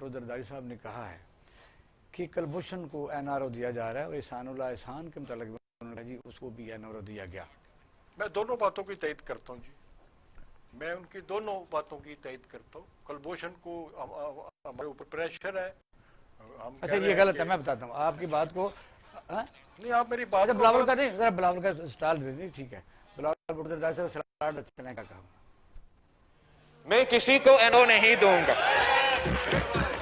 بھٹو زرداری صاحب نے کہا ہے کہ کلبھوشن کو NRO دیا جا رہا ہے اور احسان اللہ احسان کے متعلق جی اس کو بھی NRO دیا گیا. میں دونوں باتوں کی تائید کرتا ہوں جی، میں ان کی دونوں باتوں کی تائید کرتا ہوں. کلبھوشن کو ہمارے اوپر پریشر ہے. اچھا یہ غلط ہے، میں بتاتا ہوں آپ کی بات کو. نہیں آپ میری بات اچھا کو بلاول کا نہیں، ذرا بلاول کا سٹال دے دیں. ٹھیک ہے بلاول بھٹو زرداری صاحب سٹال چلنے کا کام. میں کسی کو NRO نہیں دوں گا،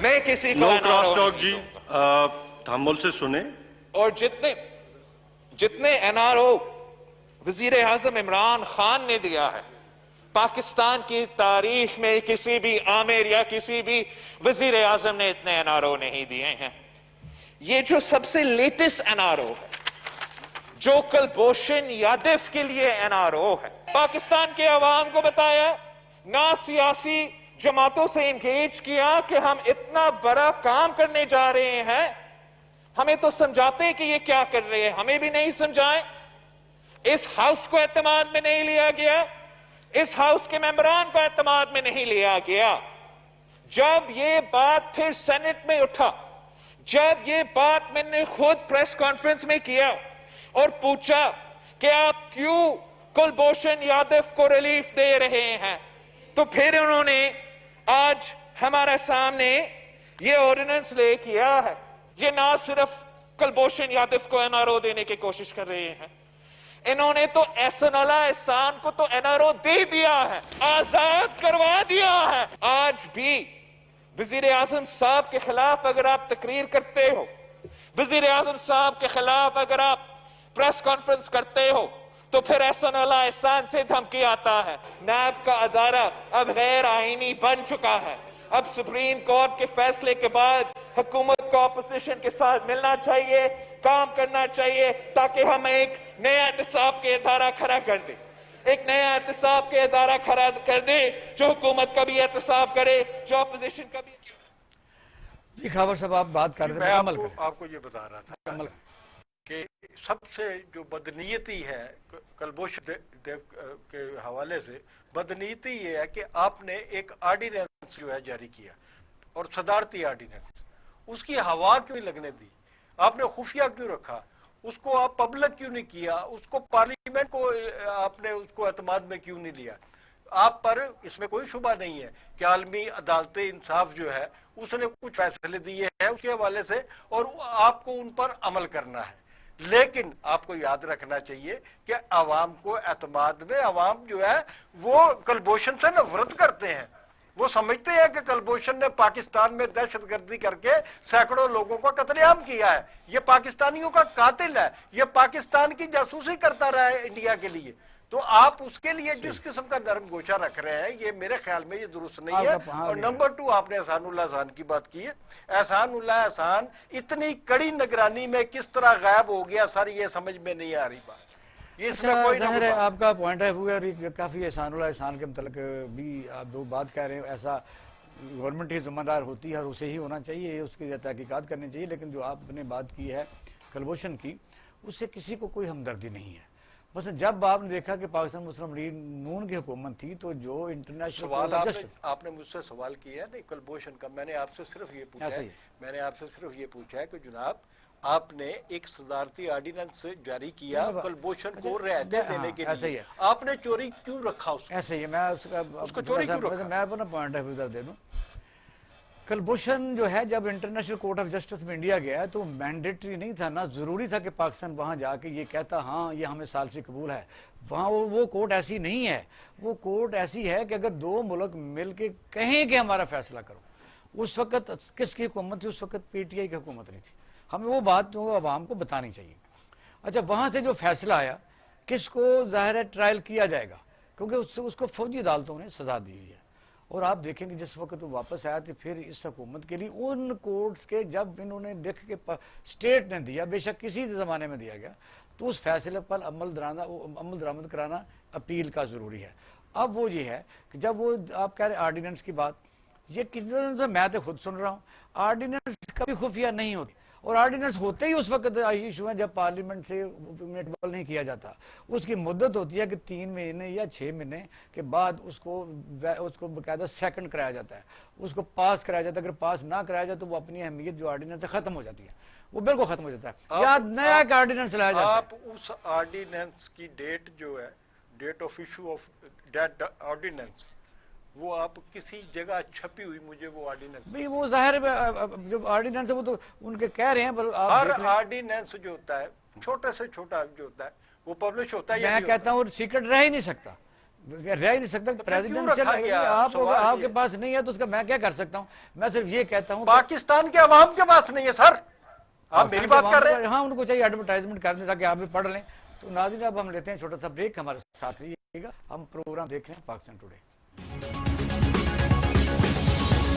میں کسی کو نو NRO کراس نہیں ٹاک جی، دوں گا. تحمل سے سنیں. اور جتنے NRO وزیر اعظم عمران خان نے دیا ہے، پاکستان کی تاریخ میں کسی بھی آمر یا کسی بھی وزیر اعظم نے اتنے NRO نہیں دیے ہیں. یہ جو سب سے لیٹسٹ NRO ہے، جو کلبھوشن یادو کے لیے NRO ہے، پاکستان کے عوام کو بتایا، نہ سیاسی جماعتوں سے انگیج کیا کہ ہم اتنا بڑا کام کرنے جا رہے ہیں. ہمیں تو سمجھاتے ہیں کہ یہ کیا کر رہے ہیں، ہمیں بھی نہیں سمجھائیں. اس ہاؤس کو اعتماد میں نہیں لیا گیا، اس ہاؤس کے ممبران کو اعتماد میں نہیں لیا گیا. جب یہ بات پھر سینٹ میں اٹھا، جب یہ بات میں نے خود پریس کانفرنس میں کیا اور پوچھا کہ آپ کیوں کلبھوشن یادو کو ریلیف دے رہے ہیں، تو پھر انہوں نے آج ہمارے سامنے یہ آرڈیننس لے کیا ہے. یہ نہ صرف کلبھوشن یادو کو NRO دینے کی کوشش کر رہے ہیں، انہوں نے تو احسان اللہ احسان کو تو NRO دے دیا ہے، آزاد کروا دیا ہے. آج بھی وزیر اعظم صاحب کے خلاف اگر آپ تقریر کرتے ہو، وزیر اعظم صاحب کے خلاف اگر آپ پریس کانفرنس کرتے ہو، تو پھر احسان اللہ احسان سے دھمکی آتا ہے. نیب کا ادارہ اب غیر آئینی بن چکا ہے. اب سپریم کورٹ کے فیصلے کے بعد حکومت کو اپوزیشن کے ساتھ ملنا چاہیے، کام کرنا چاہیے، تاکہ ہم ایک نیا احتساب کے ادارہ کھڑا کر دیں، ایک نیا احتساب کے ادارہ کھڑا کر دیں جو حکومت کا بھی احتساب کرے، جو اپوزیشن کا بھی. جی خاور صاحب آپ بات کر رہے تھے، میں آپ کو یہ بتا رہا تھا کہ سب سے جو بدنیتی ہے کلبھوشن کے حوالے سے، بدنیتی یہ ہے کہ آپ نے ایک آرڈیننس جو ہے جاری کیا، اور صدارتی آرڈیننس، اس کی ہوا کیوں نہیں لگنے دی؟ آپ نے خفیہ کیوں رکھا؟ اس کو آپ پبلک کیوں نہیں کیا؟ اس کو پارلیمنٹ کو آپ نے اس کو اعتماد میں کیوں نہیں لیا؟ آپ پر اس میں کوئی شبہ نہیں ہے کہ عالمی عدالت انصاف جو ہے اس نے کچھ فیصلے دیے ہیں اس کے حوالے سے، اور آپ کو ان پر عمل کرنا ہے. لیکن آپ کو یاد رکھنا چاہیے کہ عوام کو اعتماد میں، عوام جو ہے وہ کلبھوشن سے نفرت کرتے ہیں. وہ سمجھتے ہیں کہ کلبھوشن نے پاکستان میں دہشت گردی کر کے سینکڑوں لوگوں کا قتل عام کیا ہے، یہ پاکستانیوں کا قاتل ہے، یہ پاکستان کی جاسوسی کرتا رہا ہے انڈیا کے لیے. تو آپ اس کے لیے جس قسم کا نرم گوشہ رکھ رہے ہیں، یہ میرے خیال میں یہ درست نہیں ہے. اور نمبر 2، آپ نے احسان اللہ احسان کی بات کی ہے. احسان اللہ احسان اتنی کڑی نگرانی میں کس طرح غائب ہو گیا سر، یہ سمجھ میں نہیں آ رہی بات. ظاہر ہے آپ کا پوائنٹ ہے، وہ کافی احسان اللہ احسان کے متعلق بھی آپ دو بات کہہ رہے ہیں. ایسا گورنمنٹ ہی ذمہ دار ہوتی ہے اور اسے ہی ہونا چاہیے، اس کی تحقیقات کرنی چاہیے. لیکن جو آپ نے بات کی ہے کلبھوشن کی، اس سے کسی کو کوئی ہمدردی نہیں ہے. بس جب آپ نے دیکھا کہ پاکستان مسلم لیگ نون کی حکومت تھی تو جو انٹرنیشنل سوال آپ نے مجھ سے سوال کیا ہے نہیں کلبھوشن کا، میں نے آپ سے صرف یہ پوچھا ہے، میں نے آپ سے صرف یہ پوچھا ہے کہ جناب آپ نے ایک صدارتی آرڈیننس جاری کیا کلبھوشن کو رعایتیں دینے کے لیے، آپ نے چوری کیوں رکھا اس کو؟ ایسا ہی ہے، میں اس کو چوری کیوں رکھا؟ میں اپنا پوائنٹ آف ویو دے دوں. کلبھوشن جو ہے جب انٹرنیشنل کورٹ آف جسٹس میں انڈیا گیا تو مینڈیٹری نہیں تھا، نہ ضروری تھا کہ پاکستان وہاں جا کے یہ کہتا ہاں یہ ہمیں ثالثی قبول ہے. وہاں وہ کورٹ ایسی نہیں ہے. وہ کورٹ ایسی ہے کہ اگر دو ملک مل کے کہیں کہ ہمارا فیصلہ کرو. اس وقت کس کی حکومت تھی؟ اس وقت PTI کی حکومت نہیں تھی. ہمیں وہ بات جو عوام کو بتانی چاہیے. اچھا وہاں سے جو فیصلہ آیا، کس کو ظاہر ہے ٹرائل کیا جائے گا، کیونکہ اس کو فوجی عدالتوں نے سزا دی ہے. اور آپ دیکھیں کہ جس وقت وہ واپس آیا تو پھر اس حکومت کے لیے ان کورٹس کے جب انہوں نے دیکھ کے اسٹیٹ نے دیا، بے شک کسی زمانے میں دیا گیا، تو اس فیصلے پر عمل درآمد کرانا اپیل کا ضروری ہے. اب وہ یہ ہے کہ جب وہ آپ کہہ رہے ہیں آرڈیننس کی بات، یہ کتنے دن سے میں تو خود سن رہا ہوں، آرڈیننس کبھی خفیہ نہیں ہوتی. اور آرڈیننس ہوتے ہی اس وقت ایشو ہے جب پارلیمنٹ سے امپلیمنٹیبل نہیں کیا جاتا. اس کی مدت ہوتی ہے کہ 3 مہینے یا 6 مہینے کے بعد اس کو باقاعدہ سیکنڈ کرایا جاتا ہے, اس کو پاس کرایا جاتا ہے. اگر پاس نہ کرایا جائے تو وہ اپنی اہمیت جو آرڈیننس سے ختم ہو جاتی ہے, وہ بالکل ختم ہو جاتا ہے, یا نیا ایک آرڈیننس لایا جاتا ہے. آپ اس آرڈیننس کی ڈیٹ جو ہے, date of issue of that ordinance, وہ آپ کسی جگہ چھپی ہوئی مجھے وہ آرڈیننس. بھئی وہ ظاہر ہے جو آرڈیننس ہے وہ تو ان کے کہہ رہے ہیں, پر آپ ہر دیکھ لیں. آرڈیننس جو ہوتا ہے, چھوٹے سے چھوٹا جو ہوتا ہے, وہ پبلش ہوتا ہے. میں کہتا ہوں سیکرٹ رہ ہی نہیں سکتا, رہ ہی نہیں سکتا. پریزیڈنشل آپ کے پاس نہیں ہے تو اس کا میں کیا کر سکتا ہوں. میں صرف یہ کہتا ہوں پاکستان کے عوام کے پاس نہیں ہے سر, آپ میری بات کر رہے ہیں. ہاں ان کو چاہیے ایڈورٹائزمنٹ کرنے تاکہ آپ بھی پڑھ لیں. تو ناظرین اب ہم لیتے ہیں چھوٹا سا بریک, ہمارے ساتھ رہیے گا, ہم پروگرام دیکھ رہے ہیں پاکستان ٹوڈے.